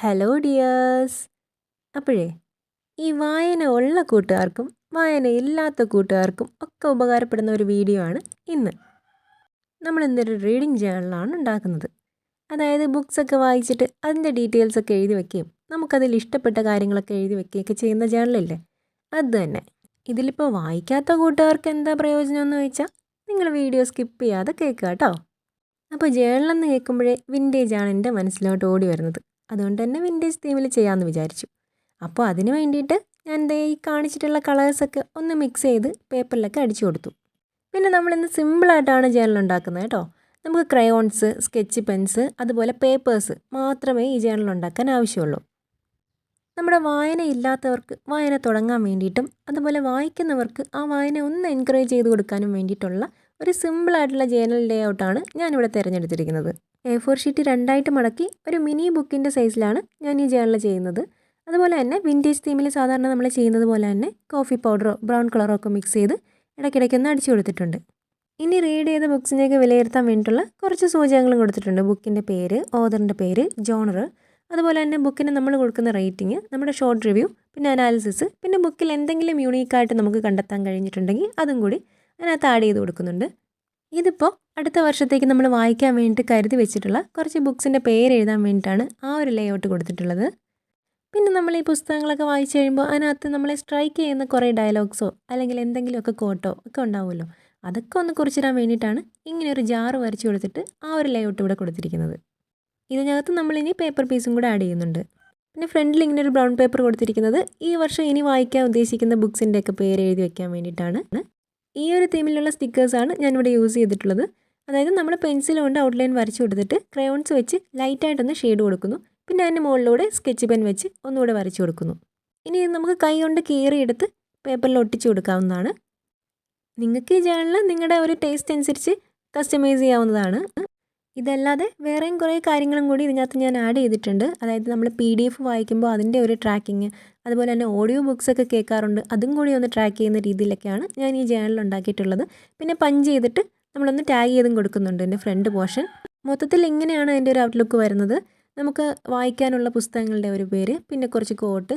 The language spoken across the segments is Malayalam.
Hello dears. അപ്പോഴേ ഈ വായന ഉള്ള കൂട്ടുകാർക്കും വായന ഇല്ലാത്ത കൂട്ടുകാർക്കും ഒക്കെ ഉപകാരപ്പെടുന്ന ഒരു വീഡിയോ ആണ് ഇന്ന്. നമ്മൾ ഇന്നൊരു റീഡിങ് ജേണലാണ് ഉണ്ടാക്കുന്നത്. അതായത് ബുക്സൊക്കെ വായിച്ചിട്ട് അതിൻ്റെ ഡീറ്റെയിൽസൊക്കെ എഴുതി വയ്ക്കുകയും നമുക്കതിൽ ഇഷ്ടപ്പെട്ട കാര്യങ്ങളൊക്കെ എഴുതി വയ്ക്കുകയൊക്കെ ചെയ്യുന്ന ജേണലില്ലേ, അത് തന്നെ. ഇതിലിപ്പോൾ വായിക്കാത്ത കൂട്ടുകാർക്ക് എന്താ പ്രയോജനം എന്ന് ചോദിച്ചാൽ നിങ്ങൾ വീഡിയോ സ്കിപ്പ് ചെയ്യാതെ കേൾക്കുക കേട്ടോ. അപ്പോൾ ജേണലെന്ന് കേൾക്കുമ്പോഴേ വിൻറ്റേജ് ആണ് എൻ്റെ മനസ്സിലോട്ട് ഓടി വരുന്നത്. അതുകൊണ്ട് തന്നെ വിൻറ്റേജ് തീമിൽ ചെയ്യാമെന്ന് വിചാരിച്ചു. അപ്പോൾ അതിന് വേണ്ടിയിട്ട് ഞാൻ ദേ ഈ കാണിച്ചിട്ടുള്ള കളേഴ്സൊക്കെ ഒന്ന് മിക്സ് ചെയ്ത് പേപ്പറിലൊക്കെ അടിച്ചു കൊടുത്തു. പിന്നെ നമ്മളിന്ന് സിമ്പിളായിട്ടാണ് ജേണൽ ഉണ്ടാക്കുന്നത് കേട്ടോ. നമുക്ക് ക്രയോൺസ്, സ്കെച്ച് പെൻസ്, അതുപോലെ പേപ്പേഴ്സ് മാത്രമേ ഈ ജേണൽ ഉണ്ടാക്കാൻ ആവശ്യമുള്ളൂ. നമ്മുടെ വായന ഇല്ലാത്തവർക്ക് വായന തുടങ്ങാൻ വേണ്ടിയിട്ടും അതുപോലെ വായിക്കുന്നവർക്ക് ആ വായന ഒന്ന് എൻകറേജ് ചെയ്ത് കൊടുക്കാനും വേണ്ടിയിട്ടുള്ള ഒരു സിമ്പിളായിട്ടുള്ള ജേണൽ ലേ ഔട്ടാണ് ഞാനിവിടെ തിരഞ്ഞെടുത്തിരിക്കുന്നത്. A4 ഷീറ്റ് രണ്ടായിട്ട് മടക്കി ഒരു മിനി ബുക്കിൻ്റെ സൈസിലാണ് ഞാൻ ഈ ജേണൽ ചെയ്യുന്നത്. അതുപോലെ തന്നെ വിൻറ്റേജ് തീമിൽ സാധാരണ നമ്മൾ ചെയ്യുന്നത് പോലെ തന്നെ കോഫി പൗഡറോ ബ്രൗൺ കളറോ ഒക്കെ മിക്സ് ചെയ്ത് ഇടയ്ക്കിടയ്ക്കൊന്ന് അടിച്ചു കൊടുത്തിട്ടുണ്ട്. ഇനി റീഡ് ചെയ്ത ബുക്സിനെയൊക്കെ വിലയിരുത്താൻ വേണ്ടിയിട്ടുള്ള കുറച്ച് സൂചകങ്ങളും കൊടുത്തിട്ടുണ്ട്. ബുക്കിൻ്റെ പേര്, ഓതറിൻ്റെ പേര്, ജോണർ, അതുപോലെ തന്നെ ബുക്കിന് നമ്മൾ കൊടുക്കുന്ന റേറ്റിംഗ്, നമ്മുടെ ഷോർട്ട് റിവ്യൂ, പിന്നെ അനാലിസിസ്, പിന്നെ ബുക്കിൽ എന്തെങ്കിലും യൂണീക്കായിട്ട് നമുക്ക് കണ്ടെത്താൻ കഴിഞ്ഞിട്ടുണ്ടെങ്കിൽ അതും കൂടി അതിനകത്ത് ആഡ് ചെയ്ത് കൊടുക്കുന്നുണ്ട്. ഇതിപ്പോൾ അടുത്ത വർഷത്തേക്ക് നമ്മൾ വായിക്കാൻ വേണ്ടിയിട്ട് കരുതി വെച്ചിട്ടുള്ള കുറച്ച് ബുക്സിൻ്റെ പേര് എഴുതാൻ വേണ്ടിയിട്ടാണ് ആ ഒരു ലേ ഔട്ട് കൊടുത്തിട്ടുള്ളത്. പിന്നെ നമ്മൾ ഈ പുസ്തകങ്ങളൊക്കെ വായിച്ചു കഴിയുമ്പോൾ അതിനകത്ത് നമ്മളെ സ്ട്രൈക്ക് ചെയ്യുന്ന കുറേ ഡയലോഗ്സോ അല്ലെങ്കിൽ എന്തെങ്കിലുമൊക്കെ കോട്ടോ ഒക്കെ ഉണ്ടാവുമല്ലോ, അതൊക്കെ ഒന്ന് കുറിച്ചിടാൻ വേണ്ടിയിട്ടാണ് ഇങ്ങനെ ഒരു ജാറ് വരച്ചു കൊടുത്തിട്ട് ആ ഒരു ലേ ഔട്ട് ഇവിടെ കൊടുത്തിരിക്കുന്നത്. ഇതിനകത്ത് നമ്മളിനി പേപ്പർ പീസും കൂടെ ആഡ് ചെയ്യുന്നുണ്ട്. പിന്നെ ഫ്രണ്ടിൽ ഇങ്ങനെ ഒരു ബ്രൗൺ പേപ്പർ കൊടുത്തിരിക്കുന്നത് ഈ വർഷം ഇനി വായിക്കാൻ ഉദ്ദേശിക്കുന്ന ബുക്സിൻ്റെയൊക്കെ പേര് എഴുതി വയ്ക്കാൻ വേണ്ടിയിട്ടാണ്. ഈ ഒരു തീമിലുള്ള സ്റ്റിക്കേഴ്സാണ് ഞാനിവിടെ യൂസ് ചെയ്തിട്ടുള്ളത്. അതായത് നമ്മൾ പെൻസിൽ കൊണ്ട് ഔട്ട്ലൈൻ വരച്ചു കൊടുത്തിട്ട് ക്രയോൺസ് വെച്ച് ലൈറ്റായിട്ടൊന്ന് ഷെയ്ഡ് കൊടുക്കുന്നു. പിന്നെ അതിൻ്റെ മുകളിലൂടെ സ്കെച്ച് പെൻ വെച്ച് ഒന്നുകൂടെ വരച്ചു കൊടുക്കുന്നു. ഇനി നമുക്ക് കൈ കൊണ്ട് കീറിയെടുത്ത് പേപ്പറിൽ ഒട്ടിച്ചു കൊടുക്കാവുന്നതാണ്. നിങ്ങൾക്ക് ഈ ജേണൽ നിങ്ങളുടെ ഒരു ടേസ്റ്റ് അനുസരിച്ച് കസ്റ്റമൈസ് ചെയ്യാവുന്നതാണ്. ഇതല്ലാതെ വേറെയും കുറേ കാര്യങ്ങളും കൂടി ഇതിനകത്ത് ഞാൻ ആഡ് ചെയ്തിട്ടുണ്ട്. അതായത് നമ്മൾ PDF വായിക്കുമ്പോൾ അതിൻ്റെ ഒരു ട്രാക്കിങ്, അതുപോലെ തന്നെ ഓഡിയോ ബുക്സൊക്കെ കേൾക്കാറുണ്ട്, അതും കൂടി ഒന്ന് ട്രാക്ക് ചെയ്യുന്ന രീതിയിലൊക്കെയാണ് ഞാൻ ഈ ജേണൽ ഉണ്ടാക്കിയിട്ടുള്ളത്. പിന്നെ പഞ്ച് ചെയ്തിട്ട് നമ്മളൊന്ന് ടാഗ് ചെയ്തും കൊടുക്കുന്നുണ്ട് എൻ്റെ ഫ്രണ്ട് പോർഷൻ. മൊത്തത്തിൽ ഇങ്ങനെയാണ് അതിൻ്റെ ഒരു ഔട്ട്ലുക്ക് വരുന്നത്. നമുക്ക് വായിക്കാനുള്ള പുസ്തകങ്ങളുടെ ഒരു പേര്, പിന്നെ കുറച്ച് കോട്ട്,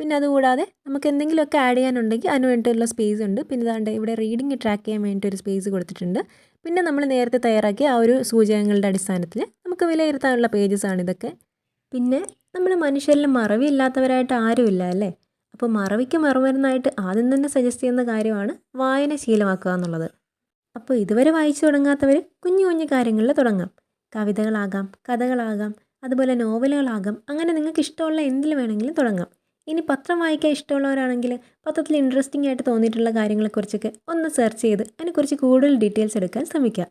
പിന്നെ അതുകൂടാതെ നമുക്ക് എന്തെങ്കിലുമൊക്കെ ആഡ് ചെയ്യാനുണ്ടെങ്കിൽ അതിന് വേണ്ടിയിട്ടുള്ള സ്പേസ് ഉണ്ട്. പിന്നെ ഇതാണ്ട് ഇവിടെ റീഡിങ് ട്രാക്ക് ചെയ്യാൻ വേണ്ടിയിട്ട് ഒരു സ്പേസ് കൊടുത്തിട്ടുണ്ട്. പിന്നെ നമ്മൾ നേരത്തെ തയ്യാറാക്കിയ ആ ഒരു സൂചകങ്ങളുടെ അടിസ്ഥാനത്തിൽ നമുക്ക് വിലയിരുത്താനുള്ള പേജസാണ് ഇതൊക്കെ. പിന്നെ നമ്മൾ മനുഷ്യരിൽ മറവിയില്ലാത്തവരായിട്ട് ആരുമില്ല അല്ലേ. അപ്പോൾ മറവിക്ക് മറുമരുന്നായിട്ട് ആദ്യം തന്നെ സജസ്റ്റ് ചെയ്യുന്ന കാര്യമാണ് വായന ശീലമാക്കുക എന്നുള്ളത്. അപ്പോൾ ഇതുവരെ വായിച്ചു തുടങ്ങാത്തവർ കുഞ്ഞു കുഞ്ഞു കാര്യങ്ങളിൽ തുടങ്ങാം. കവിതകളാകാം, കഥകളാകാം, അതുപോലെ നോവലുകളാകാം, അങ്ങനെ നിങ്ങൾക്ക് ഇഷ്ടമുള്ള എന്തിൽ വേണമെങ്കിലും തുടങ്ങാം. ഇനി പത്രം വായിക്കാൻ ഇഷ്ടമുള്ളവരാണെങ്കിൽ പത്രത്തിൽ ഇൻട്രസ്റ്റിംഗ് ആയിട്ട് തോന്നിയിട്ടുള്ള കാര്യങ്ങളെക്കുറിച്ചൊക്കെ ഒന്ന് സെർച്ച് ചെയ്ത് അതിനെക്കുറിച്ച് കൂടുതൽ ഡീറ്റെയിൽസ് എടുക്കാൻ ശ്രമിക്കുക.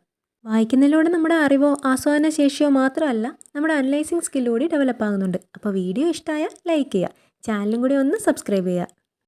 വായിക്കുന്നതിലൂടെ നമ്മുടെ അറിവോ ആസ്വാദന ശേഷിയോ മാത്രമല്ല, നമ്മുടെ അനലൈസിങ് സ്കില്ല് കൂടി ഡെവലപ്പ് ആകുന്നുണ്ട്. അപ്പോൾ വീഡിയോ ഇഷ്ടമായാൽ ലൈക്ക് ചെയ്യുക, ചാനലും കൂടി ഒന്ന് സബ്സ്ക്രൈബ് ചെയ്യുക.